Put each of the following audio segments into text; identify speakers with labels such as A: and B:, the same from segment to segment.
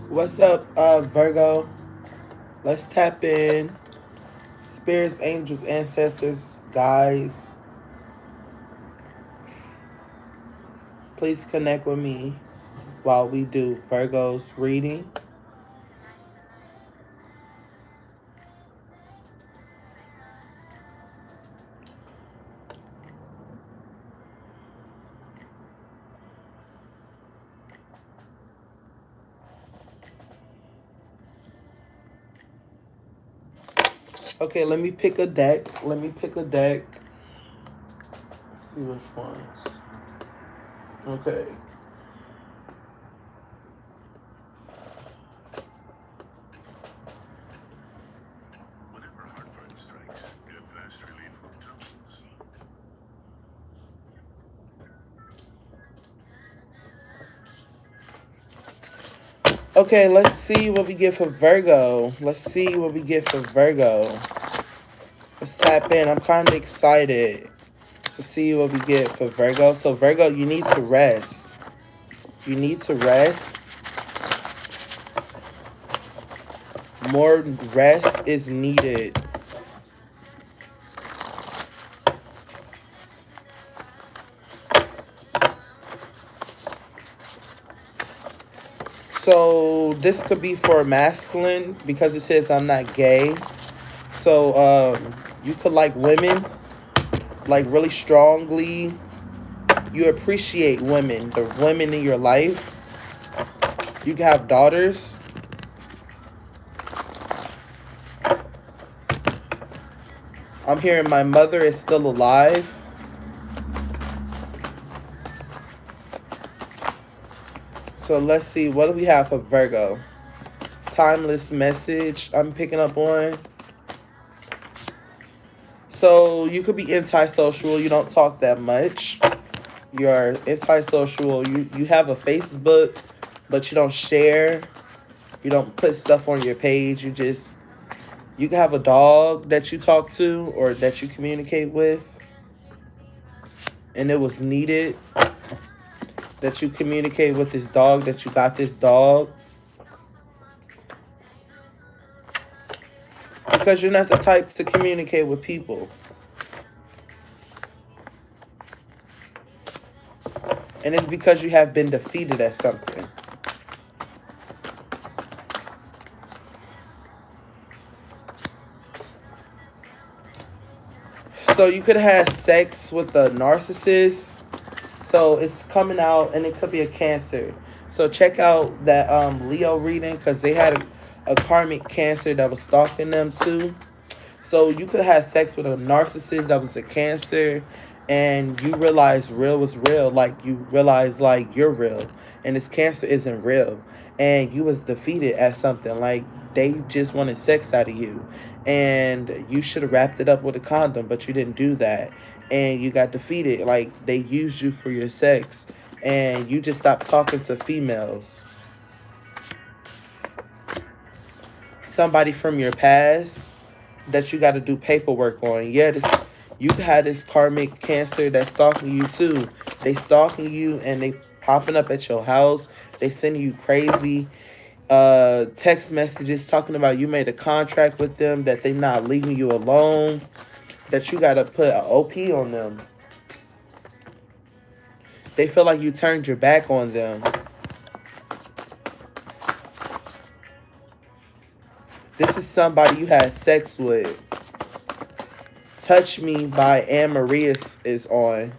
A: What's up, Virgo? Let's tap in. Spirits, angels, ancestors, guys, please connect with me while we do Virgo's reading. Okay, let me pick a deck. Let's see which ones. Okay. Okay, let's see what we get for Virgo. Let's tap in. I'm kind of excited to see what we get for Virgo. So, Virgo, you need to rest. You need to rest. More rest is needed. So this could be for masculine because it says I'm not gay. So you could like women, like really strongly. You appreciate women, the women in your life. You can have daughters. I'm hearing my mother is still alive. So let's see, what do we have for Virgo? Timeless message I'm picking up on. So you could be antisocial. You don't talk that much. You're antisocial. You have a Facebook, but you don't share. You don't put stuff on your page. You can have a dog that you talk to or that you communicate with. And it was needed that you communicate with this dog, that you got this dog. Because you're not the type to communicate with people. And it's because you have been defeated at something. So you could have sex with a narcissist. So it's coming out, and it could be a Cancer. So check out that Leo reading because they had a karmic Cancer that was stalking them too. So you could have sex with a narcissist that was a Cancer, and you realize real was real. Like you realize like you're real, and this Cancer isn't real, and you was defeated at something. Like they just wanted sex out of you, and you should have wrapped it up with a condom, but you didn't do that, and you got defeated. Like they used you for your sex, and you just stopped talking to females. Somebody from your past that you got to do paperwork on. Yeah, you had this karmic Cancer that's stalking you too. They stalking you and they popping up at your house. They sending you crazy text messages talking about you made a contract with them, that they not leaving you alone, that you got to put an OP on them. They feel like you turned your back on them. This is somebody you had sex with. Touch Me by Anne Marie is on.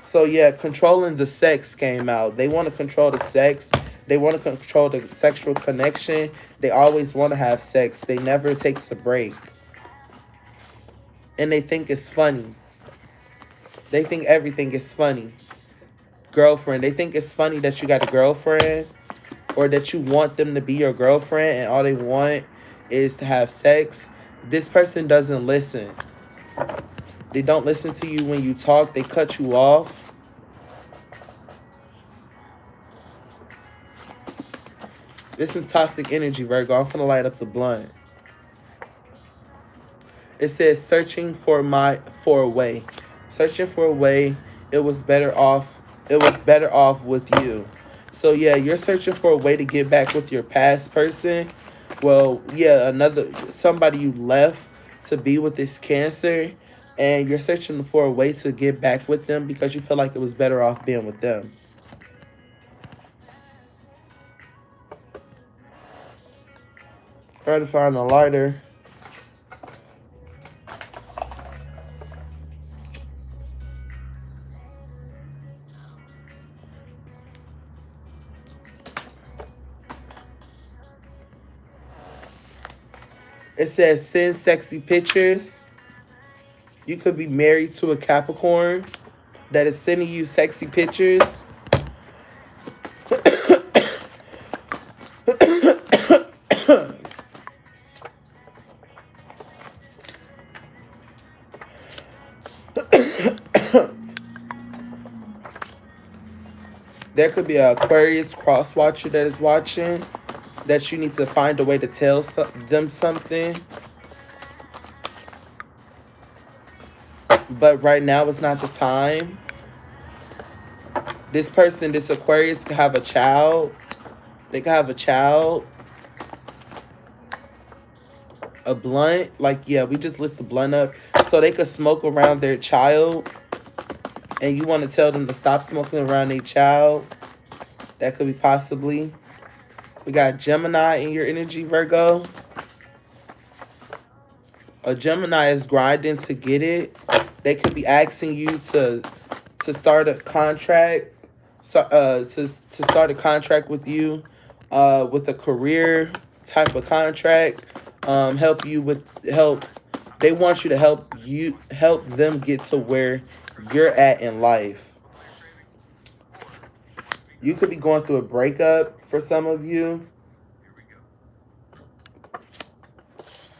A: So yeah, controlling the sex came out. They want to control the sex. They want to control the sexual connection. They always want to have sex. They never takes a break. And they think it's funny. They think everything is funny. Girlfriend. They think it's funny that you got a girlfriend or that you want them to be your girlfriend and all they want is to have sex. This person doesn't listen. They don't listen to you when you talk. They cut you off. There's some toxic energy, Virgo. I'm finna light up the blunt. It says searching for a way. Searching for a way. It was better off with you. So yeah, you're searching for a way to get back with your past person. Well, yeah, another somebody you left to be with this Cancer, and you're searching for a way to get back with them because you feel like it was better off being with them. Try to find a lighter. It says send sexy pictures. You could be married to a Capricorn that is sending you sexy pictures. There could be an Aquarius cross watcher that is watching that you need to find a way to tell them something. But right now is not the time. This person, this Aquarius, could have a child. They could have a child. A blunt. Like, yeah, we just lit the blunt up. So they could smoke around their child. And you want to tell them to stop smoking around their child. That could be possibly. We got Gemini in your energy, Virgo. A Gemini is grinding to get it. They could be asking you to start a contract, to start a contract with you, with a career type of contract. Help you with help. They want you to help them get to where you're at in life. You could be going through a breakup for some of you.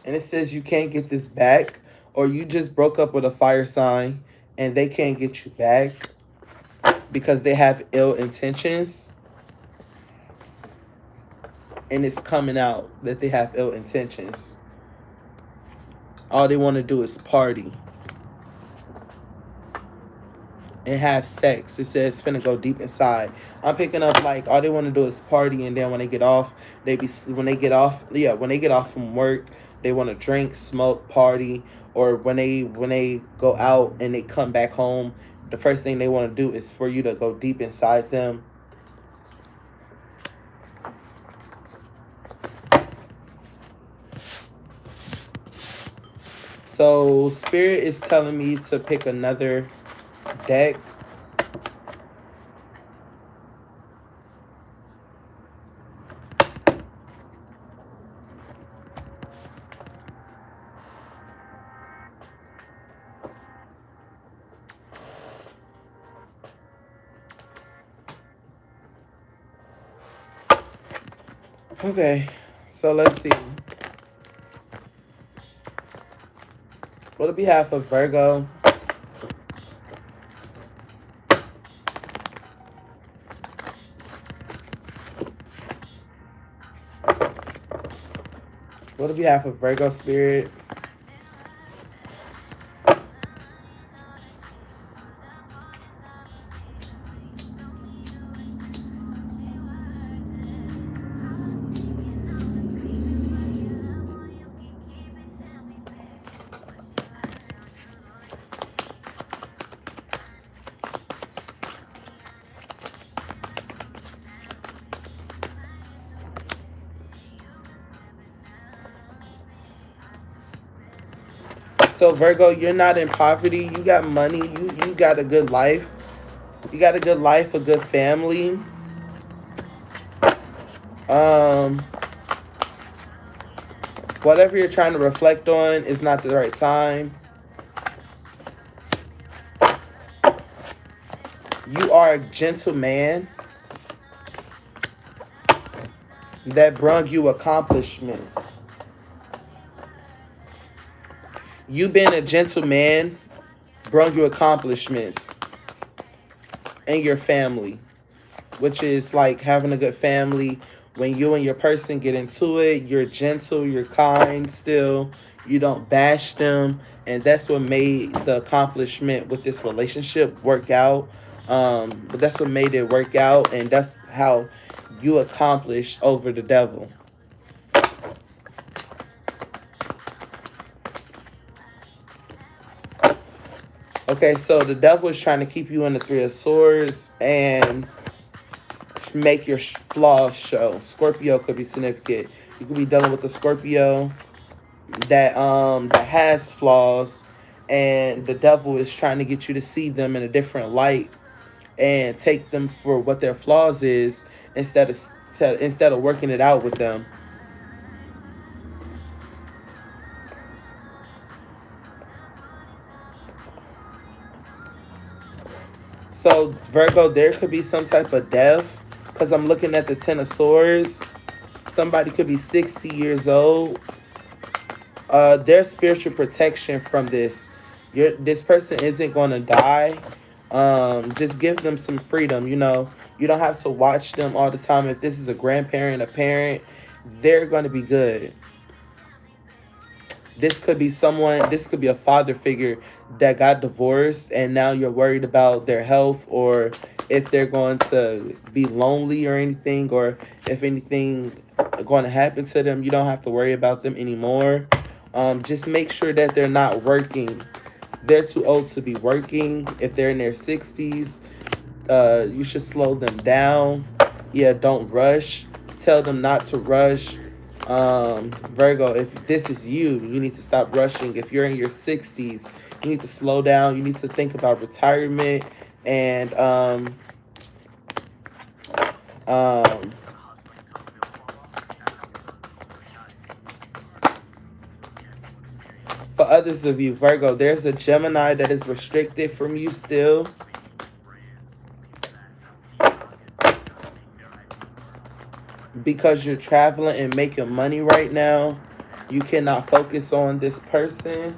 A: And it says you can't get this back, or you just broke up with a fire sign and they can't get you back because they have ill intentions. And it's coming out that they have ill intentions. All they want to do is party and have sex. It says finna go deep inside. I'm picking up like all they want to do is party, and then when they get off, when they get off from work, they want to drink, smoke, party, or when they go out and they come back home, the first thing they want to do is for you to go deep inside them. So Spirit is telling me to pick another deck. Okay, so let's see. What on behalf of Virgo? What on behalf of Virgo Spirit? So Virgo, you're not in poverty. You got money. You got a good life. You got a good life, a good family. Um, Whatever you're trying to reflect on is not the right time. You are a gentleman that brought you accomplishments. You being a gentleman brought you accomplishments in your family, which is like having a good family. When you and your person get into it, you're gentle, you're kind still, you don't bash them. And that's what made the accomplishment with this relationship work out. But that's what made it work out, and that's how you accomplish over the devil. Okay, so the devil is trying to keep you in the Three of Swords and make your flaws show. Scorpio could be significant. You could be dealing with a Scorpio that has flaws, and the devil is trying to get you to see them in a different light and take them for what their flaws is instead of working it out with them. So Virgo, there could be some type of death because I'm looking at the Ten of Swords. Somebody could be 60 years old. There's spiritual protection from this. This person isn't going to die. Just give them some freedom. You don't have to watch them all the time. If this is a grandparent, a parent, they're going to be good. This could be a father figure that got divorced and now you're worried about their health, or if they're going to be lonely or anything, or if anything going to happen to them. You don't have to worry about them anymore. Just make sure that they're not working. They're too old to be working. If they're in their 60s, you should slow them down. Yeah, don't rush. Tell them not to rush. Virgo, if this is you, you need to stop rushing. If you're in your 60s, you need to slow down. You need to think about retirement and um, for others of you, Virgo, there's a Gemini that is restricted from you still. Because you're traveling and making money right now, you cannot focus on this person.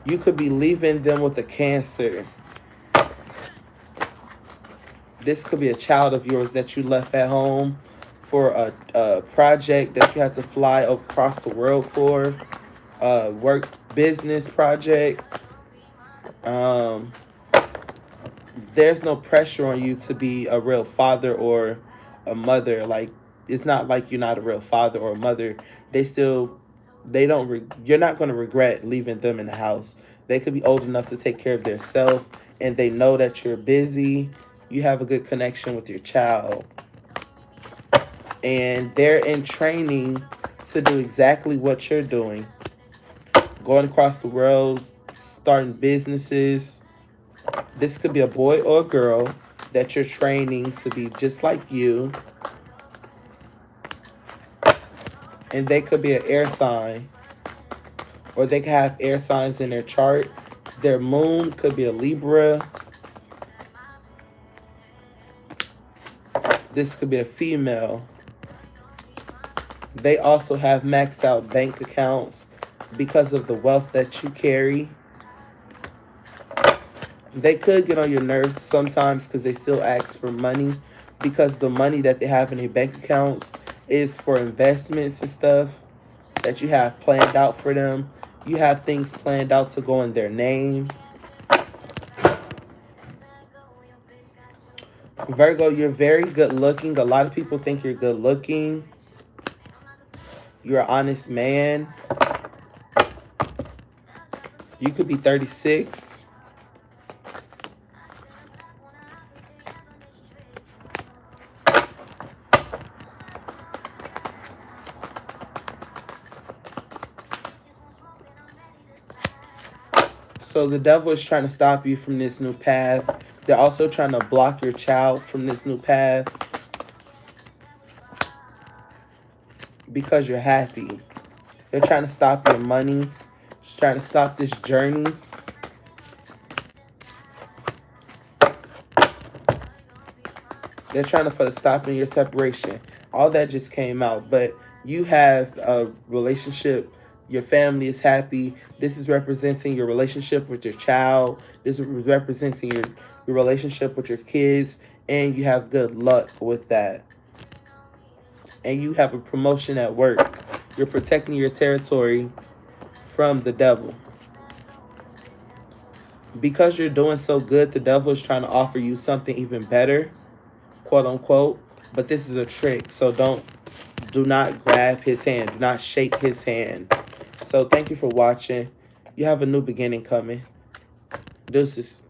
A: You could be leaving them with a Cancer. This could be a child of yours that you left at home for a project that you had to fly across the world for. Work business project. There's no pressure on you to be a real father or a mother. Like, it's not like you're not a real father or a mother. They still, they don't. You're not going to regret leaving them in the house. They could be old enough to take care of themselves, and they know that you're busy. You have a good connection with your child, and they're in training to do exactly what you're doing, going across the world, starting businesses. This could be a boy or a girl that you're training to be just like you. And they could be an air sign, or they could have air signs in their chart. Their moon could be a Libra. This could be a female. They also have maxed out bank accounts because of the wealth that you carry. They could get on your nerves sometimes because they still ask for money, because the money that they have in their bank accounts is for investments and stuff that you have planned out for them. You have things planned out to go in their name. Virgo, you're very good looking. A lot of people think you're good looking. You're an honest man. You could be 36. So the devil is trying to stop you from this new path. They're also trying to block your child from this new path because you're happy. They're trying to stop your money. Just trying to stop this journey. They're trying to put a stop in your separation. All that just came out. But you have a relationship. Your family is happy. This is representing your relationship with your child. This is representing your relationship with your kids. And you have good luck with that. And you have a promotion at work. You're protecting your territory from the devil. Because you're doing so good, the devil is trying to offer you something even better, quote unquote. But this is a trick. So do not grab his hand. Do not shake his hand. So thank you for watching. You have a new beginning coming. Deuces.